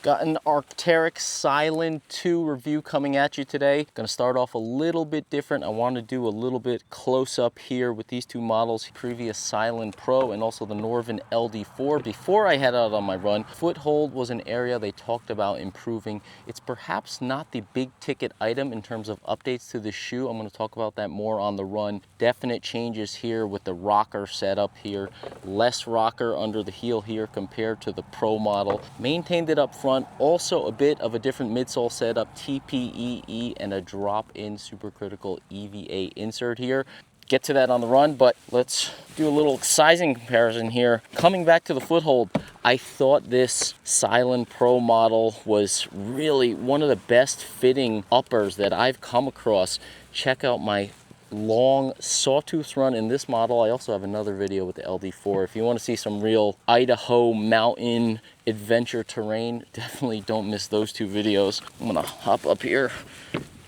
Got an Arc'teryx Slyan 2 review coming at you today. Gonna start off a little bit different. I want to do a little bit close up here with these two models, Previous Sylan Pro and also the Norvan LD4. Before I head out on my run, foothold was an area they talked about improving. It's perhaps not the big ticket item in terms of updates to the shoe. I'm gonna talk about that more on the run. Definite changes here with the rocker setup here. Less rocker under the heel here compared to the Pro model. Maintained it up front. Also a bit of a different midsole setup, TPEE and a drop-in supercritical EVA insert here. Get to that on the run, but let's do a little sizing comparison here. Coming back to the foothold, I thought this Sylan Pro model was really one of the best fitting uppers that I've come across. Check out my long sawtooth run in this model. I also have another video with the LD4. If you want to see some real Idaho mountain adventure terrain, definitely don't miss those two videos. I'm gonna hop up here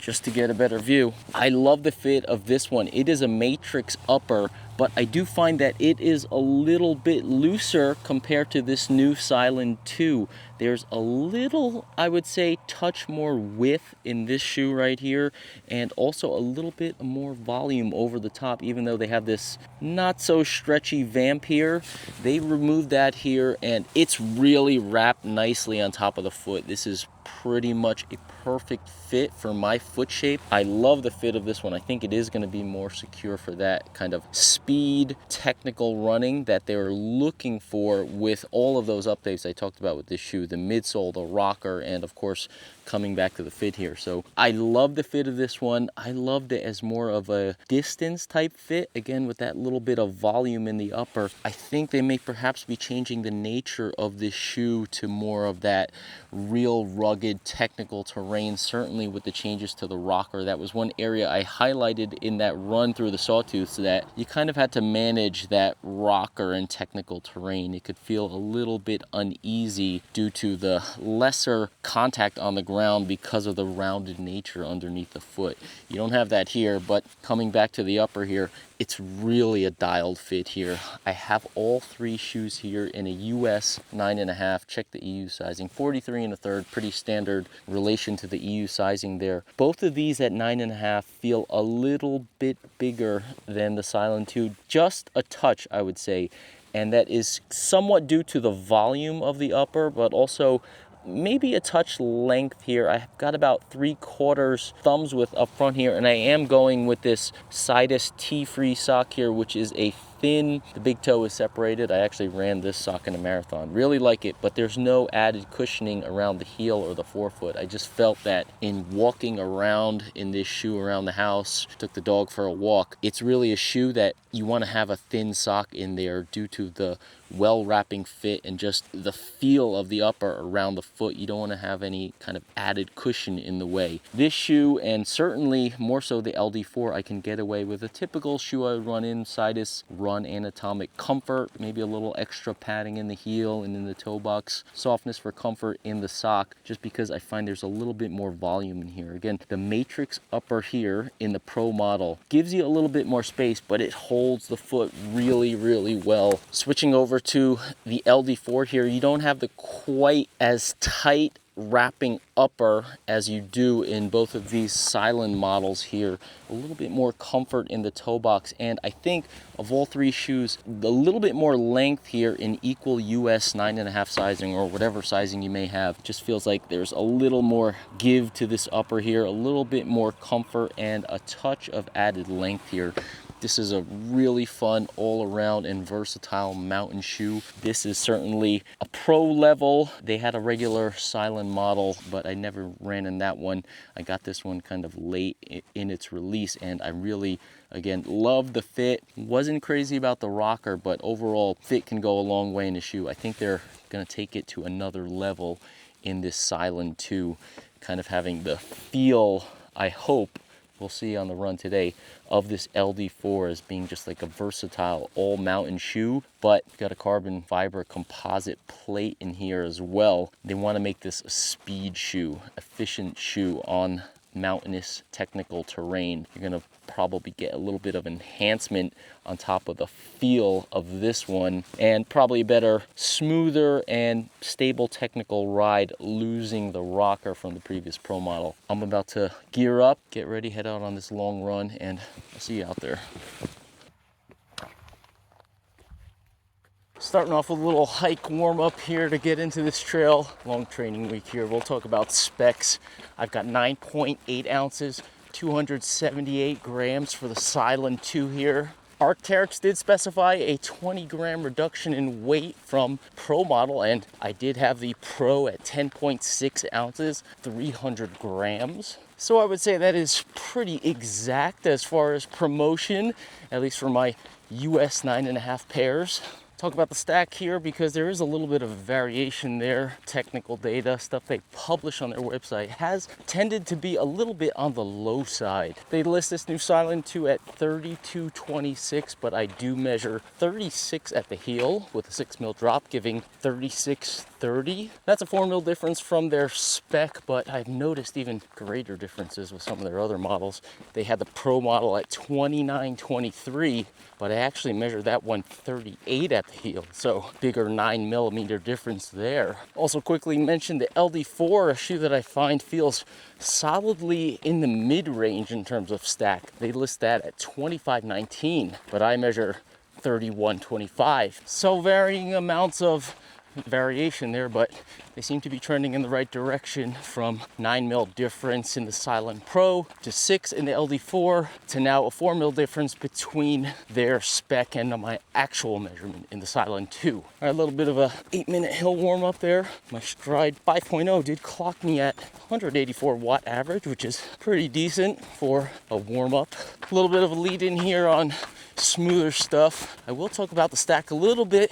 just to get a better view. I love the fit of this one. It is a matrix upper, but I do find that it is a little bit looser compared to this new Sylan 2. There's a little, I would say, touch more width in this shoe right here, and also a little bit more volume over the top. Even though they have this not so stretchy vamp here, they removed that here, and it's really wrapped nicely on top of the foot. This is pretty much a perfect fit for my foot shape. I love the fit of this one. I think it is going to be more secure for that kind of speed, technical running that they're looking for with all of those updates I talked about with this shoe, the midsole, the rocker, and of course coming back to the fit here. So I love the fit of this one. I loved it as more of a distance type fit, again with that little bit of volume in the upper. I think they may perhaps be changing the nature of this shoe to more of that real rugged technical terrain, certainly with the changes to the rocker. That was one area I highlighted in that run through the sawtooths, that you kind of had to manage that rocker and technical terrain. It could feel a little bit uneasy due to the lesser contact on the ground because of the rounded nature underneath the foot. You don't have that here, but coming back to the upper here, it's really a dialed fit here. I have all three shoes here in a US 9.5. Check the EU sizing, 43 1/3, pretty standard relation to the EU sizing there. Both of these at 9.5 feel a little bit bigger than the Sylan 2, just a touch, I would say. And that is somewhat due to the volume of the upper, but also maybe a touch length here. I've got about 3/4 thumbs width up front here, and I am going with this Sidus T-Free sock here, which is a thin, the big toe is separated. I actually ran this sock in a marathon. Really like it, but there's no added cushioning around the heel or the forefoot. I just felt that in walking around in this shoe around the house, took the dog for a walk, it's really a shoe that you want to have a thin sock in there due to the well wrapping fit and just the feel of the upper around the foot. You don't want to have any kind of added cushion in the way. This shoe, and certainly more so the LD4, I can get away with a typical shoe I would run in, Sidus Run Anatomic Comfort, maybe a little extra padding in the heel and in the toe box, softness for comfort in the sock, just because I find there's a little bit more volume in here. Again, the matrix upper here in the Pro model gives you a little bit more space, but it holds the foot really, really well. Switching over to the LD4 here, you don't have the quite as tight wrapping upper as you do in both of these Sylan models here. A little bit more comfort in the toe box, and I think of all three shoes, a little bit more length here in equal US 9.5 sizing or whatever sizing you may have. Just feels like there's a little more give to this upper here, a little bit more comfort and a touch of added length here. This is a really fun all-around and versatile mountain shoe. This is certainly a pro level. They had a regular Sylan model, but I never ran in that one. I got this one kind of late in its release, and I really, again, love the fit. Wasn't crazy about the rocker, but overall fit can go a long way in a shoe. I think they're gonna take it to another level in this Sylan 2, kind of having the feel, I hope, we'll see on the run today, of this LD4 as being just like a versatile all mountain shoe, but got a carbon fiber composite plate in here as well. They want to make this a speed shoe, efficient shoe on mountainous technical terrain. You're gonna probably get a little bit of enhancement on top of the feel of this one, and probably a better, smoother and stable technical ride, losing the rocker from the previous Pro model. I'm about to gear up, get ready, head out on this long run, and I'll see you out there. Starting off with a little hike warm up here to get into this trail. Long training week here. We'll talk about specs. I've got 9.8 ounces, 278 grams for the Sylan 2 here. Arc'teryx did specify a 20 gram reduction in weight from Pro model, and I did have the Pro at 10.6 ounces, 300 grams. So I would say that is pretty exact as far as promotion, at least for my US 9.5 pairs. Talk about the stack here because there is a little bit of variation there. Technical data, stuff they publish on their website has tended to be a little bit on the low side. They list this new Sylan 2 at 32.26, but I do measure 36 at the heel with a 6 mil drop, giving 36.30. That's a 4 mil difference from their spec, but I've noticed even greater differences with some of their other models. They had the Pro model at 29.23, but I actually measured that one 38 at the heel, so bigger 9 millimeter difference there. Also quickly mention the LD4, a shoe that I find feels solidly in the mid-range in terms of stack. They list that at 25.19, but I measure 31.25. So varying amounts of variation there, but they seem to be trending in the right direction, from 9 mil difference in the Sylan Pro to 6 in the LD4 to now a 4 mil difference between their spec and my actual measurement in the Sylan 2. All right, a little bit of a 8-minute hill warm up there. My Stride 5.0 did clock me at 184 watt average, which is pretty decent for a warm up. A little bit of a lead in here on smoother stuff. I will talk about the stack a little bit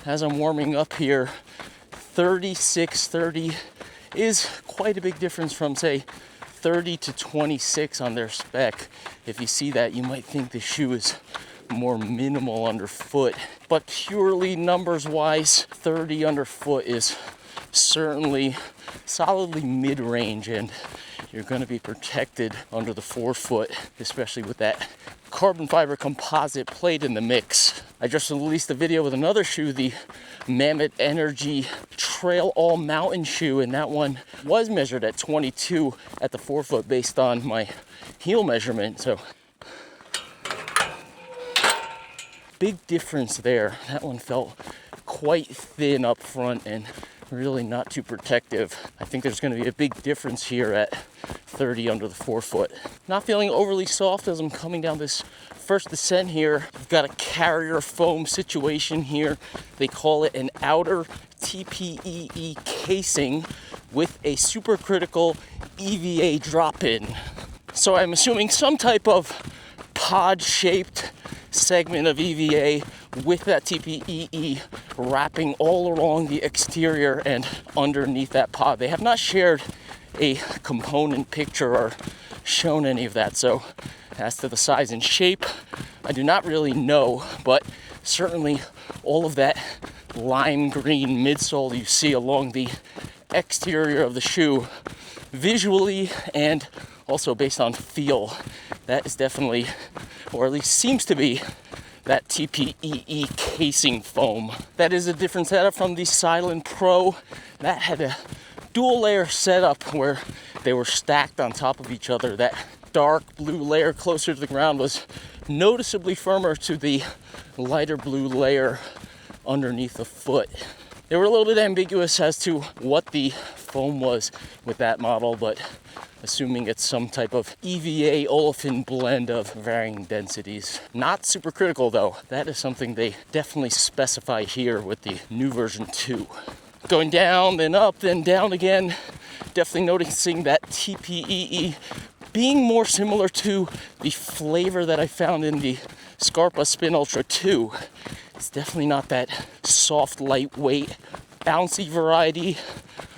as I'm warming up here. 36.30 is quite a big difference from, say, 30 to 26 on their spec. If you see that, you might think the shoe is more minimal underfoot, but purely numbers wise, 30 underfoot is certainly solidly mid-range, and you're going to be protected under the forefoot, especially with that carbon fiber composite plate in the mix. I just released a video with another shoe, the Mammoth Energy Trail All Mountain shoe, and that one was measured at 22 at the forefoot based on my heel measurement. So big difference there. That one felt quite thin up front and really not too protective. I think there's going to be a big difference here at 30 under the forefoot. Not feeling overly soft as I'm coming down this first descent here. You've got a carrier foam situation here. They call it an outer TPEE casing with a supercritical EVA drop-in. So I'm assuming some type of pod-shaped segment of EVA with that TPEE wrapping all along the exterior and underneath that pod. They have not shared a component picture or shown any of that, so as to the size and shape, I do not really know, but certainly all of that lime green midsole you see along the exterior of the shoe, visually and also based on feel, that is definitely, or at least seems to be, that TPEE casing foam. That is a different setup from the Sylan Pro. That had a dual layer setup where they were stacked on top of each other. That dark blue layer closer to the ground was noticeably firmer to the lighter blue layer underneath the foot. They were a little bit ambiguous as to what the foam was with that model, but assuming it's some type of EVA olefin blend of varying densities. Not super critical though. That is something they definitely specify here with the new version 2. Going down, then up, then down again. Definitely noticing that TPEE being more similar to the flavor that I found in the Scarpa Spin Ultra 2. It's definitely not that soft, lightweight, bouncy variety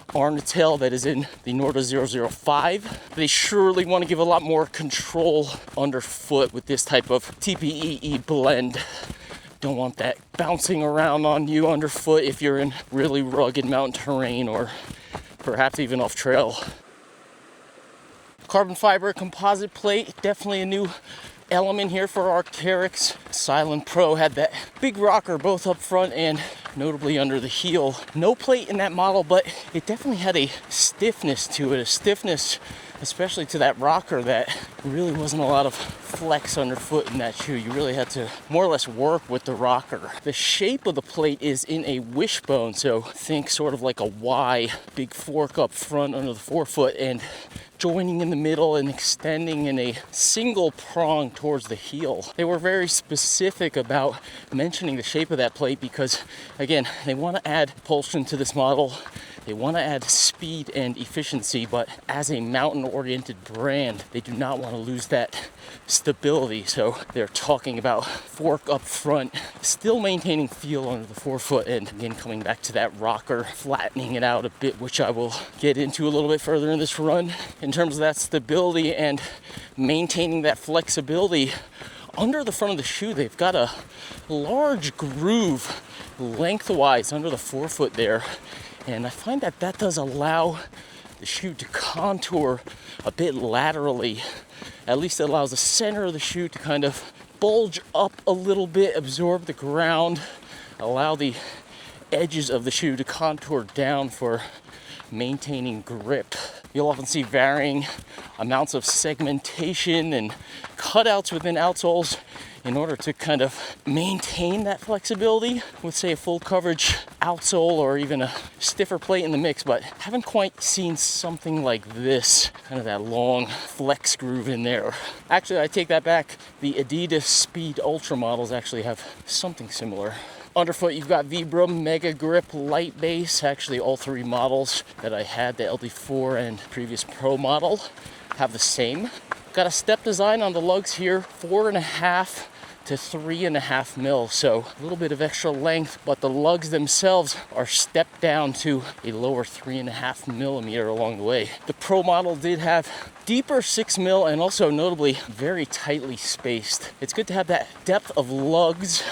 Arc'teryx that is in the Norda 005. They surely want to give a lot more control underfoot with this type of TPEE blend. Don't want that bouncing around on you underfoot if you're in really rugged mountain terrain or perhaps even off trail. Carbon fiber composite plate, definitely a new element here for Arc'teryx. Slyan Pro had that big rocker both up front and notably under the heel. No plate in that model, but it definitely had a stiffness to it, a stiffness especially to that rocker that really wasn't a lot of flex underfoot in that shoe. You really had to more or less work with the rocker. The shape of the plate is in a wishbone, so think sort of like a Y, big fork up front under the forefoot and joining in the middle and extending in a single prong towards the heel. They were very specific about mentioning the shape of that plate because, again, they want to add propulsion to this model. They want to add speed and efficiency, but as a mountain-oriented brand, they do not want to lose that stability. So they're talking about fork up front, still maintaining feel under the forefoot, and again, coming back to that rocker, flattening it out a bit, which I will get into a little bit further in this run. In terms of that stability and maintaining that flexibility, under the front of the shoe, they've got a large groove lengthwise under the forefoot there. And I find that that does allow the shoe to contour a bit laterally. At least it allows the center of the shoe to kind of bulge up a little bit, absorb the ground, allow the edges of the shoe to contour down for maintaining grip. You'll often see varying amounts of segmentation and cutouts within outsoles in order to kind of maintain that flexibility with, say, a full coverage outsole or even a stiffer plate in the mix, but haven't quite seen something like this, kind of that long flex groove in there. Actually, I take that back. The Adidas Speed Ultra models actually have something similar. Underfoot, you've got Vibram, Mega Grip, Light Base. Actually, all three models that I had, the LD4 and Previous Pro model, have the same. Got a step design on the lugs here, 4.5 to 3.5 mil, so a little bit of extra length, but the lugs themselves are stepped down to a lower 3.5 millimeter along the way. The Pro model did have deeper 6 mil and also notably very tightly spaced. It's good to have that depth of lugs,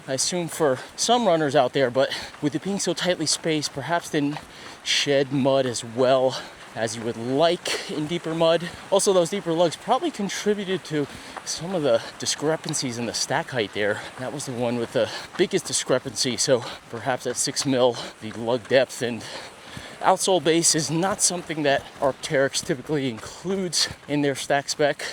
I assume, for some runners out there, but with it being so tightly spaced, perhaps didn't shed mud as well as you would like in deeper mud. Also, those deeper lugs probably contributed to some of the discrepancies in the stack height there. That was the one with the biggest discrepancy, so perhaps at 6 mil, the lug depth and outsole base is not something that Arc'teryx typically includes in their stack spec.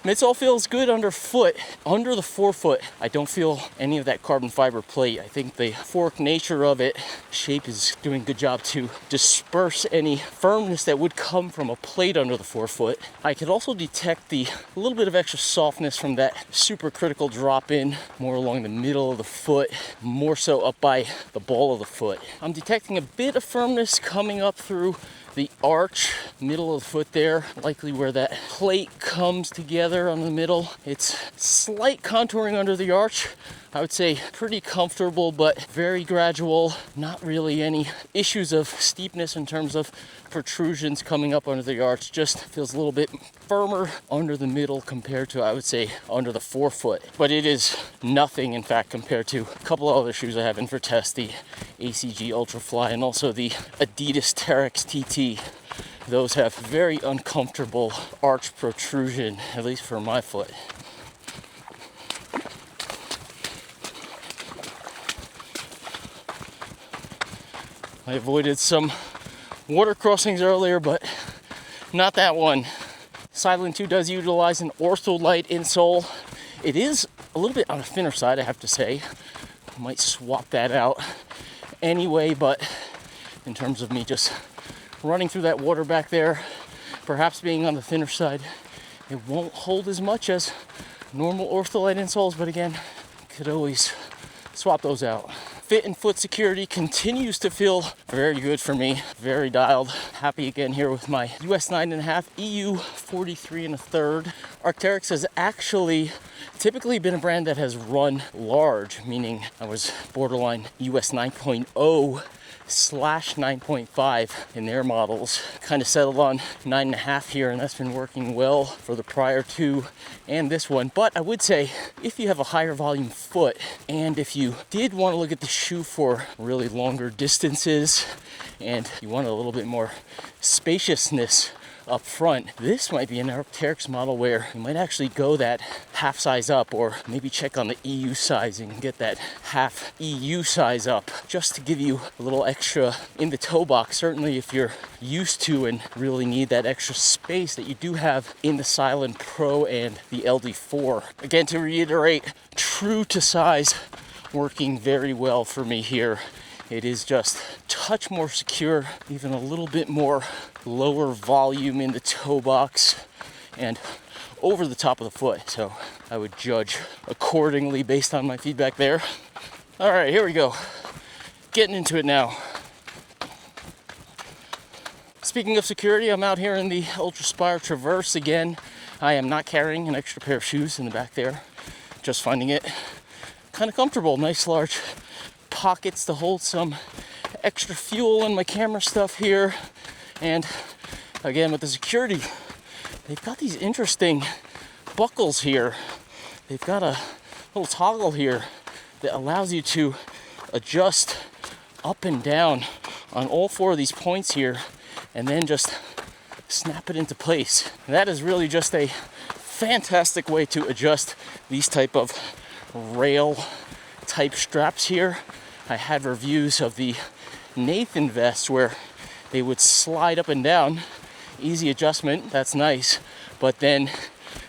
Midsole feels good underfoot. Under the forefoot, I don't feel any of that carbon fiber plate. I think the fork nature of it, shape is doing a good job to disperse any firmness that would come from a plate under the forefoot. I could also detect a little bit of extra softness from that super critical drop in, more along the middle of the foot, more so up by the ball of the foot. I'm detecting a bit of firmness coming up through the arch, middle of the foot there, likely where that plate comes together on the middle. It's slight contouring under the arch. I would say pretty comfortable, but very gradual. Not really any issues of steepness in terms of protrusions coming up under the arch. Just feels a little bit firmer under the middle compared to, I would say, under the forefoot. But it is nothing, in fact, compared to a couple of other shoes I have in for test, the ACG Ultrafly and also the Adidas Arc'teryx TT. Those have very uncomfortable arch protrusion, at least for my foot. I avoided some water crossings earlier, but not that one. Slyan 2 does utilize an ortholite insole. It is a little bit on the thinner side, I have to say. I might swap that out anyway, but in terms of me just running through that water back there, perhaps being on the thinner side, it won't hold as much as normal ortholite insoles, but again, could always swap those out. Fit and foot security continues to feel very good for me, very dialed. Happy again here with my US 9.5, EU 43 1/3. Arc'teryx has actually typically been a brand that has run large, meaning I was borderline US 9.0 / 9.5 in their models. Kind of settled on 9.5 here, and that's been working well for the prior two and this one. But I would say if you have a higher volume foot, and if you did want to look at the shoe for really longer distances, and you want a little bit more spaciousness up front. This might be an Arc'teryx model where you might actually go that half size up, or maybe check on the EU sizing and get that half EU size up, just to give you a little extra in the toe box. Certainly if you're used to and really need that extra space that you do have in the Sylan Pro and the LD4. Again, to reiterate, true to size, working very well for me here. It is just a touch more secure, even a little bit more lower volume in the toe box and over the top of the foot. So I would judge accordingly based on my feedback there. All right, here we go. Getting into it now. Speaking of security, I'm out here in the UltrAspire Traverse again. I am not carrying an extra pair of shoes in the back there. Just finding it kind of comfortable. Nice large pockets to hold some extra fuel and my camera stuff here. And again, with the security, they've got these interesting buckles here. They've got a little toggle here that allows you to adjust up and down on all four of these points here, and then just snap it into place. And that is really just a fantastic way to adjust these type of rail type straps here. I had reviews of the Nathan vests where they would slide up and down, easy adjustment, that's nice, but then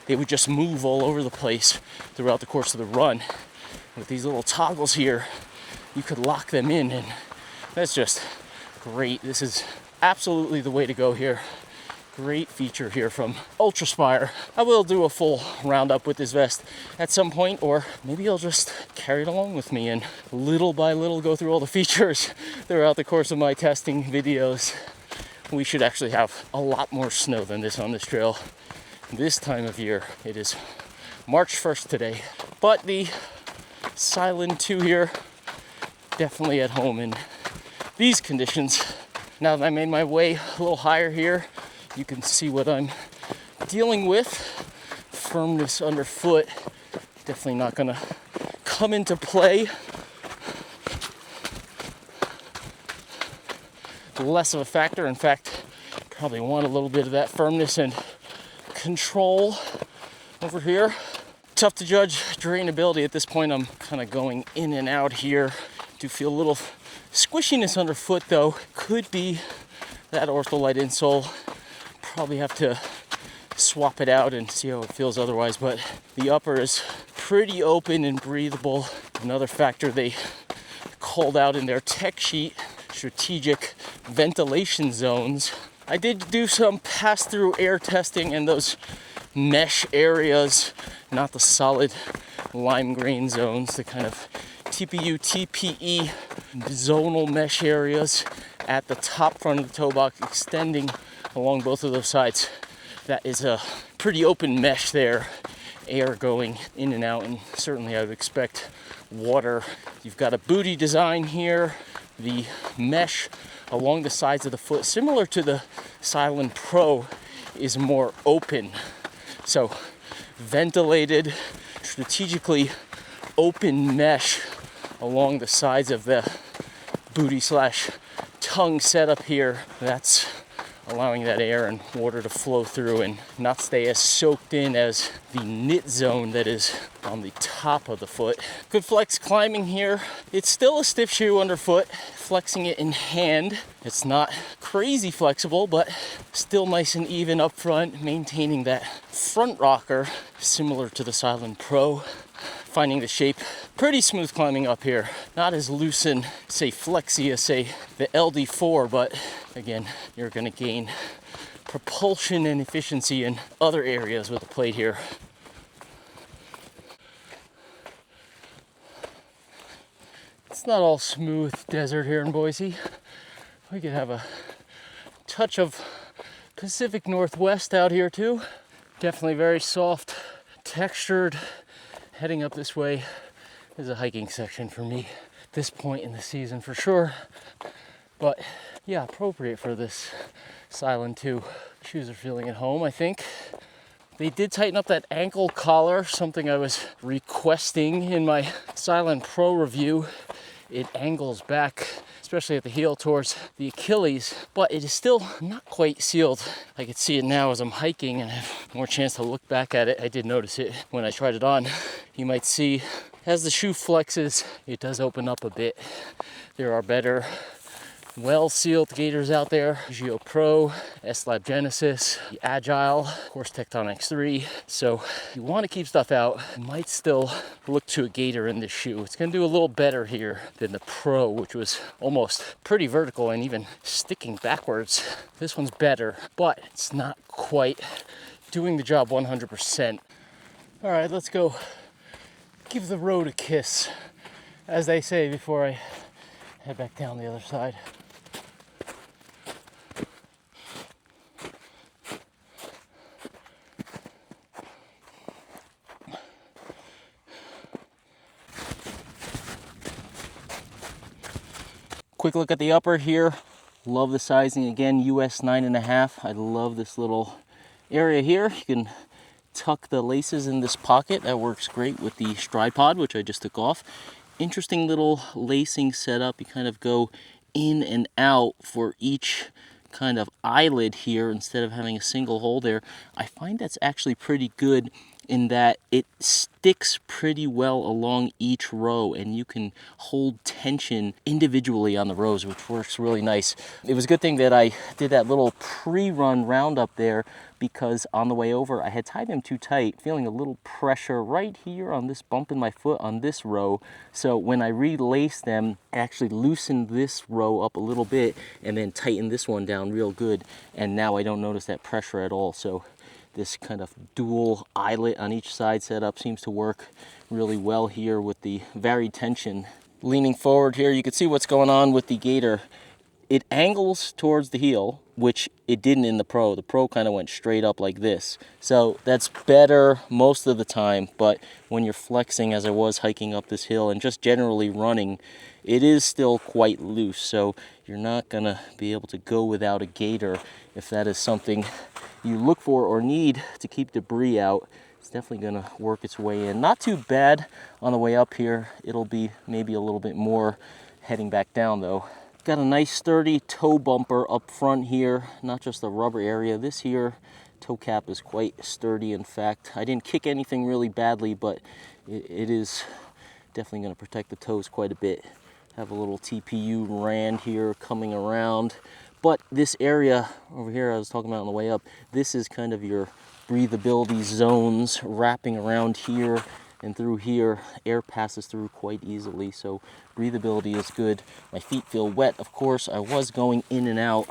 they would just move all over the place throughout the course of the run. With these little toggles here, you could lock them in, and that's just great. This is absolutely the way to go here. Great feature here from UltrAspire. I will do a full roundup with this vest at some point, or maybe I'll just carry it along with me and little by little go through all the features throughout the course of my testing videos. We should actually have a lot more snow than this on this trail this time of year. It is March 1st today, but the Sylan 2 here, definitely at home in these conditions. Now that I made my way a little higher here, you can see what I'm dealing with. Firmness underfoot, definitely not gonna come into play. Less of a factor. In fact, probably want a little bit of that firmness and control over here. Tough to judge drainability at this point. I'm kind of going in and out here. Do feel a little squishiness underfoot though. Could be that Ortholite insole. Probably have to swap it out and see how it feels otherwise, but the upper is pretty open and breathable. Another factor they called out in their tech sheet, strategic ventilation zones. I did do some pass-through air testing in those mesh areas, not the solid lime green zones, the kind of TPEE zonal mesh areas at the top front of the toe box extending along both of those sides. That is a pretty open mesh there, air going in and out, and certainly I would expect water. You've got a booty design here. The mesh along the sides of the foot, similar to the Sylan Pro, is more open. So ventilated, strategically open mesh along the sides of the booty slash tongue setup here. That's allowing that air and water to flow through and not stay as soaked in as the knit zone that is on the top of the foot. Good flex climbing here. It's still a stiff shoe underfoot. Flexing it in hand, it's not crazy flexible, but still nice and even up front, maintaining that front rocker similar to the Sylan Pro. Finding the shape pretty smooth climbing up here. Not as loose and say flexy as say the LD4, but again, you're gonna gain propulsion and efficiency in other areas with the plate here. It's not all smooth desert here in Boise. We could have a touch of Pacific Northwest out here too. Definitely very soft, textured. Heading up this way is a hiking section for me at this point in the season for sure. But yeah, appropriate for this Sylan 2. Shoes are feeling at home, I think. They did tighten up that ankle collar, something I was requesting in my Sylan Pro review. It angles back especially at the heel towards the Achilles, but it is still not quite sealed. I can see it now as I'm hiking and have more chance to look back at it. I did notice it when I tried it on. You might see as the shoe flexes, it does open up a bit. There are better well-sealed gaiters out there. Geo Pro, S-Lab Genesis, the Agile, of course Tectonics 3. So if you want to keep stuff out, you might still look to a gaiter in this shoe. It's going to do a little better here than the Pro, which was almost pretty vertical and even sticking backwards. This one's better, but it's not quite doing the job 100%. All right, let's go give the road a kiss, as they say, before I head back down the other side. Quick look at the upper here. Love the sizing again, US 9.5. I love this little area here. You can tuck the laces in this pocket. That works great with the stride pod, which I just took off. Interesting little lacing setup. You kind of go in and out for each kind of eyelid here instead of having a single hole there. I find that's actually pretty good in that it sticks pretty well along each row and you can hold tension individually on the rows, which works really nice. It was a good thing that I did that little pre-run roundup there, because on the way over I had tied them too tight, feeling a little pressure right here on this bump in my foot on this row. So when I relaced them, I actually loosened this row up a little bit and then tightened this one down real good, and now I don't notice that pressure at all. So this kind of dual eyelet on each side setup seems to work really well here with the varied tension. Leaning forward here, you can see what's going on with the gaiter. It angles towards the heel, which it didn't in the Pro. The Pro kind of went straight up like this. So that's better most of the time, but when you're flexing, as I was hiking up this hill and just generally running, it is still quite loose. So you're not gonna be able to go without a gaiter if that is something you look for or need to keep debris out. It's definitely gonna work its way in. Not too bad on the way up here. It'll be maybe a little bit more heading back down though. Got a nice sturdy toe bumper up front here, not just the rubber area. This here toe cap is quite sturdy. In fact, I didn't kick anything really badly, but it is definitely going to protect the toes quite a bit. Have a little TPU rand here coming around. But this area over here I was talking about on the way up, this is kind of your breathability zones wrapping around here and through here. Air passes through quite easily, so breathability is good. My feet feel wet, of course. I was going in and out.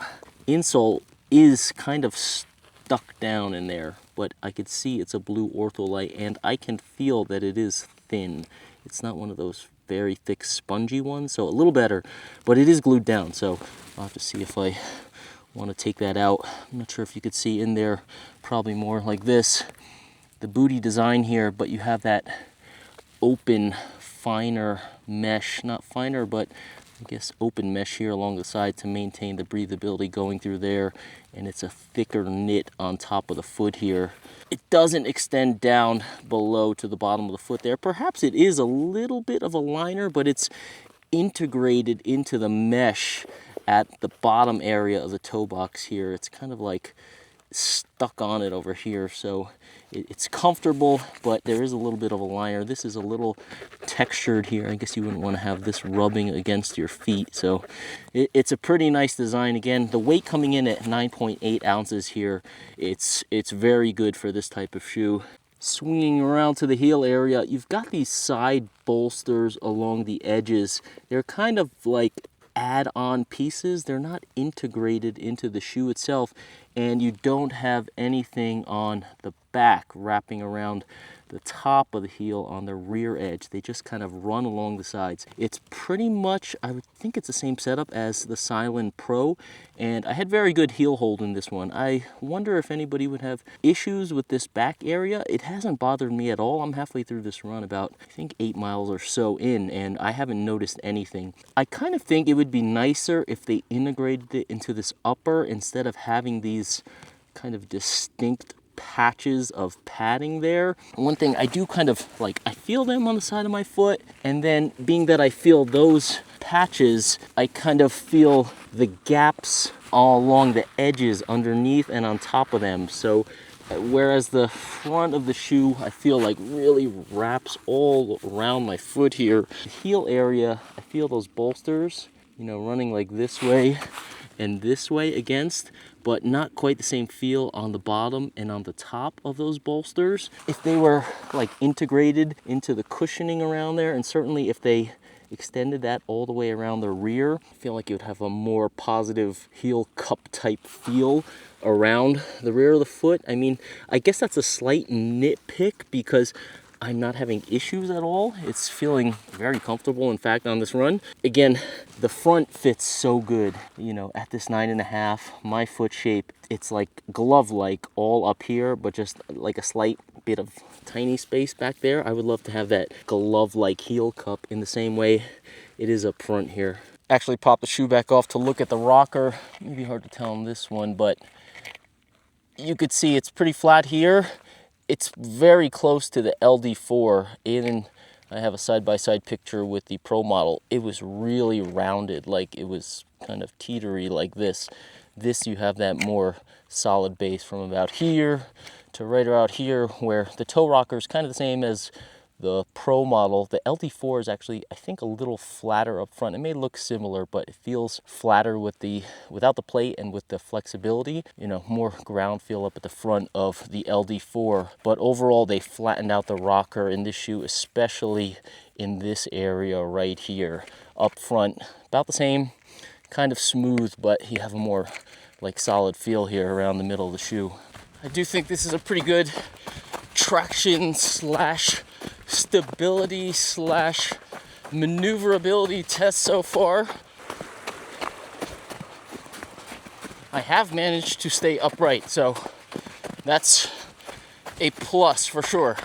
Insole is kind of stuck down in there, but I could see it's a blue ortholite, and I can feel that it is thin. It's not one of those very thick spongy ones, so a little better, but it is glued down, so I'll have to see if I want to take that out. I'm not sure if you could see in there, probably more like this. The booty design here, but you have that open, finer mesh, not finer, but I guess open mesh here along the side to maintain the breathability going through there, and it's a thicker knit on top of the foot here. It doesn't extend down below to the bottom of the foot there. Perhaps it is a little bit of a liner, but it's integrated into the mesh at the bottom area of the toe box here. It's kind of like stuck on it over here, so it's comfortable, but there is a little bit of a liner. This is a little textured here. I guess you wouldn't want to have this rubbing against your feet, so it's a pretty nice design. Again, the weight coming in at 9.8 ounces here, it's very good for this type of shoe. Swinging around to the heel area, you've got these side bolsters along the edges. They're kind of like add-on pieces. They're not integrated into the shoe itself, and you don't have anything on the back wrapping around the top of the heel on the rear edge. They just kind of run along the sides. It's pretty much, I would think it's the same setup as the Sylan Pro, and I had very good heel hold in this one. I wonder if anybody would have issues with this back area. It hasn't bothered me at all. I'm halfway through this run, about I think 8 miles or so in, and I haven't noticed anything. I kind of think it would be nicer if they integrated it into this upper instead of having these kind of distinct patches of padding there. One thing I do kind of like, I feel them on the side of my foot, and then being that I feel those patches, I kind of feel the gaps all along the edges underneath and on top of them. So whereas the front of the shoe, I feel like really wraps all around my foot here. The heel area, I feel those bolsters, you know, running like this way and this way against, but not quite the same feel on the bottom and on the top of those bolsters. If they were like integrated into the cushioning around there, and certainly if they extended that all the way around the rear, I feel like it would have a more positive heel cup type feel around the rear of the foot. I mean, I guess that's a slight nitpick because I'm not having issues at all. It's feeling very comfortable, in fact, on this run. Again, the front fits so good, you know, at this 9.5, my foot shape, it's like glove-like all up here, but just like a slight bit of tiny space back there. I would love to have that glove-like heel cup in the same way it is up front here. Actually pop the shoe back off to look at the rocker. Maybe hard to tell on this one, but you could see it's pretty flat here. It's very close to the LD4, and I have a side-by-side picture with the Pro model. It was really rounded, like it was kind of teetery like this. This, you have that more solid base from about here to right about here, where the toe rocker is kind of the same as the Pro model. The LD4 is actually, I think, a little flatter up front. It may look similar, but it feels flatter with without the plate and with the flexibility. You know, more ground feel up at the front of the LD4. But overall, they flattened out the rocker in this shoe, especially in this area right here. Up front, about the same, kind of smooth, but you have a more like solid feel here around the middle of the shoe. I do think this is a pretty good traction slash stability slash maneuverability test so far. I have managed to stay upright, so that's a plus for sure.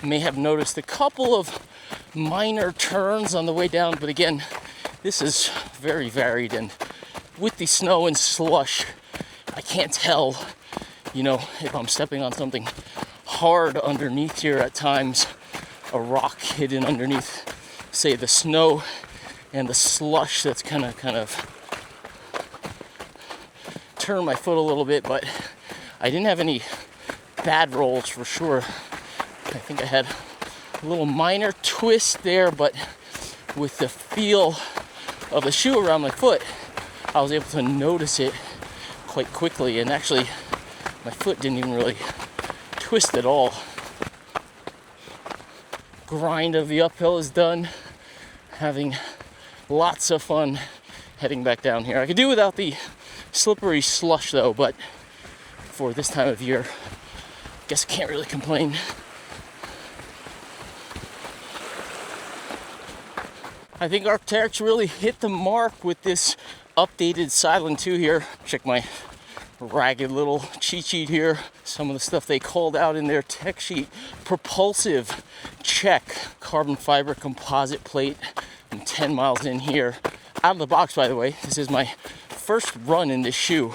You may have noticed a couple of minor turns on the way down, but again, this is very varied, and with the snow and slush, I can't tell, you know, if I'm stepping on something hard underneath here at times, a rock hidden underneath, say, the snow and the slush that's kind of turn my foot a little bit, but I didn't have any bad rolls for sure. I think I had a little minor twist there, but with the feel of the shoe around my foot, I was able to notice it quite quickly, and actually my foot didn't even really twist at all. Grind of the uphill is done. Having lots of fun heading back down here. I could do without the slippery slush though, but for this time of year, I guess I can't really complain. I think Arc'teryx really hit the mark with this updated Sylan 2 here. Check my ragged little cheat sheet here. Some of the stuff they called out in their tech sheet. Propulsive, check. Carbon fiber composite plate. I'm 10 miles in here. Out of the box, by the way. This is my first run in this shoe.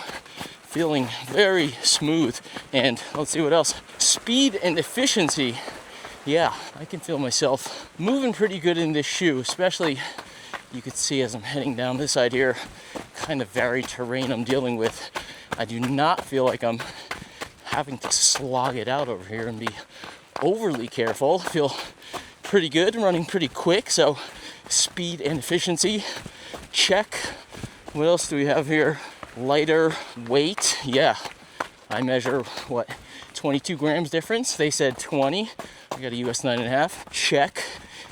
Feeling very smooth. And let's see what else. Speed and efficiency. Yeah, I can feel myself moving pretty good in this shoe, especially you could see as I'm heading down this side here, kind of varied terrain I'm dealing with. I do not feel like I'm having to slog it out over here and be overly careful. I feel pretty good, running pretty quick, so speed and efficiency, check. What else do we have here? Lighter weight, yeah. I measure, 22 grams difference. They said 20. I got a US 9.5, check.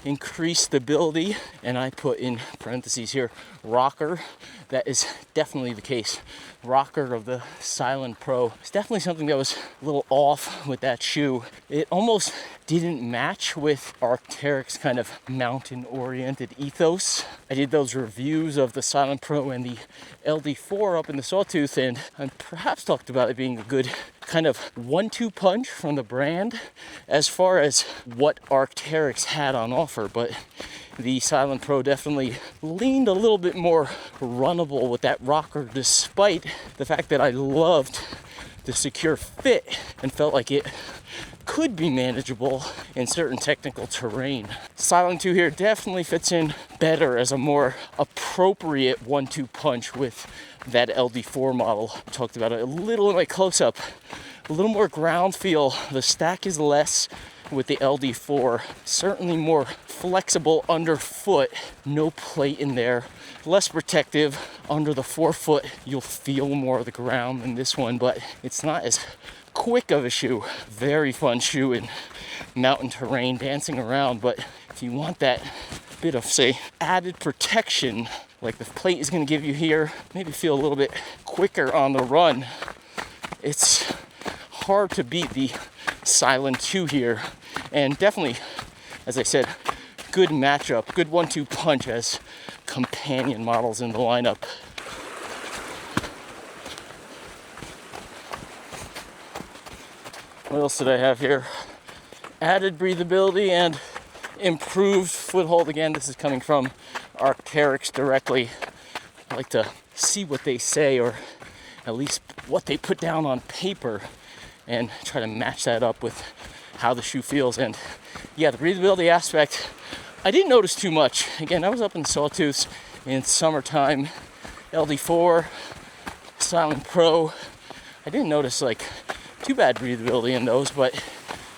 Increased stability, and I put in parentheses here, rocker. That is definitely the case. Rocker of the Sylan Pro. It's definitely something that was a little off with that shoe. It almost didn't match with Arc'teryx kind of mountain-oriented ethos. I did those reviews of the Sylan Pro and the LD4 up in the Sawtooth, and I perhaps talked about it being a good kind of 1-2 punch from the brand as far as what Arc'teryx had on offer, but the Sylan Pro definitely leaned a little bit more runnable with that rocker, despite the fact that I loved the secure fit and felt like it could be manageable in certain technical terrain. Sylan 2 here definitely fits in better as a more appropriate 1-2 punch with that LD4 model. I talked about it a little in my close-up. A little more ground feel. The stack is less with the LD4. Certainly more flexible underfoot. No plate in there. Less protective. Under the forefoot, you'll feel more of the ground than this one, but it's not as quick of a shoe. Very fun shoe in mountain terrain, dancing around. But if you want that bit of, say, added protection, like the plate is going to give you here, maybe feel a little bit quicker on the run, it's hard to beat the Sylan 2 here. And definitely, as I said, good matchup, good 1-2 punch as companion models in the lineup. What else did I have here? Added breathability and improved foothold. Again, this is coming from Arc'teryx directly. I like to see what they say, or at least what they put down on paper, and try to match that up with how the shoe feels. And yeah, the breathability aspect, I didn't notice too much. Again, I was up in the Sawtooths in summertime, LD4, Sylan Pro. I didn't notice like too bad breathability in those, but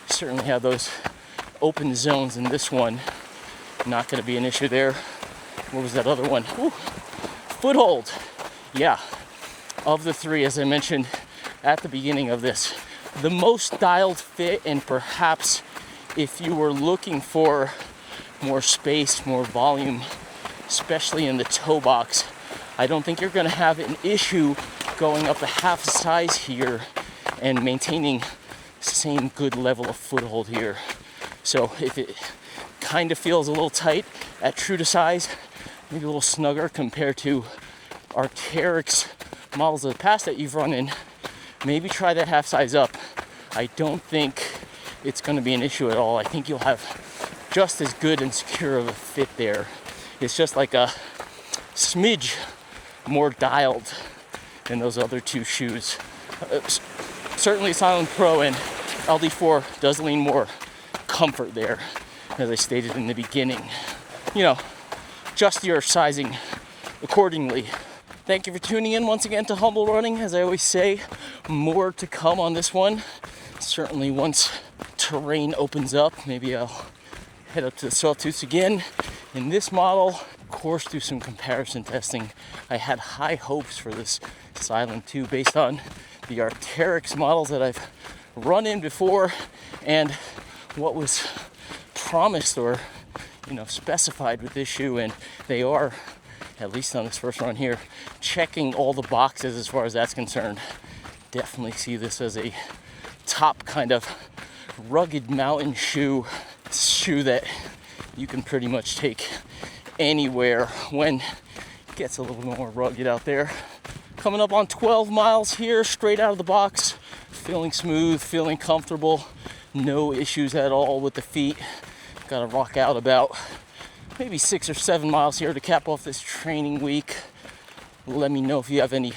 certainly have those open zones in this one. Not going to be an issue there. What was that other one? Ooh, foothold. Yeah, of the three, as I mentioned at the beginning of this, the most dialed fit, and perhaps if you were looking for more space, more volume, especially in the toe box, I don't think you're going to have an issue going up a half a size here and maintaining same good level of foothold here. So if it kind of feels a little tight at true to size, maybe a little snugger compared to Arc'teryx models of the past that you've run in, maybe try that half size up. I don't think it's going to be an issue at all. I think you'll have just as good and secure of a fit there. It's just like a smidge more dialed than those other two shoes. Certainly Sylan Pro and LD4 does lean more comfort there, as I stated in the beginning. You know, adjust your sizing accordingly. Thank you for tuning in once again to Humble Running. As I always say, more to come on this one. Certainly once terrain opens up, maybe I'll head up to the Sawtooths again in this model. Of course, do some comparison testing. I had high hopes for this Sylan 2 based on the Arc'teryx models that I've run in before and what was promised or specified with this shoe, and they are, at least on this first run here, checking all the boxes as far as that's concerned. Definitely see this as a top kind of rugged mountain shoe that you can pretty much take anywhere when it gets a little more rugged out there. Coming up on 12 miles here, straight out of the box, feeling smooth, feeling comfortable, no issues at all with the feet. Gotta rock out about maybe 6 or 7 miles here to cap off this training week. Let me know if you have any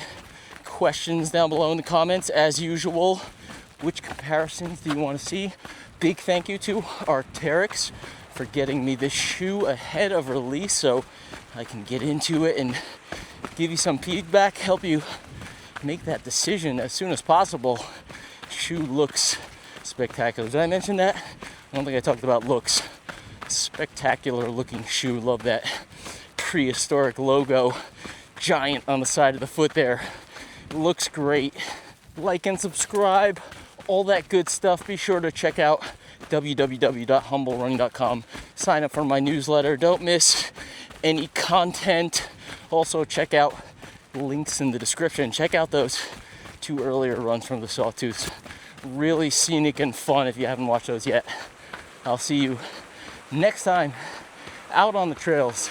questions down below in the comments. As usual, which comparisons do you want to see? Big thank you to Arc'teryx for getting me this shoe ahead of release so I can get into it and give you some feedback, help you make that decision as soon as possible. Shoe looks spectacular. Did I mention that? I don't think I talked about looks. Spectacular looking shoe. Love that prehistoric logo, giant on the side of the foot there. Looks great. Like and subscribe, all that good stuff. Be sure to check out www.humblerunning.com. Sign up for my newsletter. Don't miss any content. Also check out links in the description. Check out those 2 earlier runs from the Sawtooths. Really scenic and fun if you haven't watched those yet. I'll see you next time out on the trails.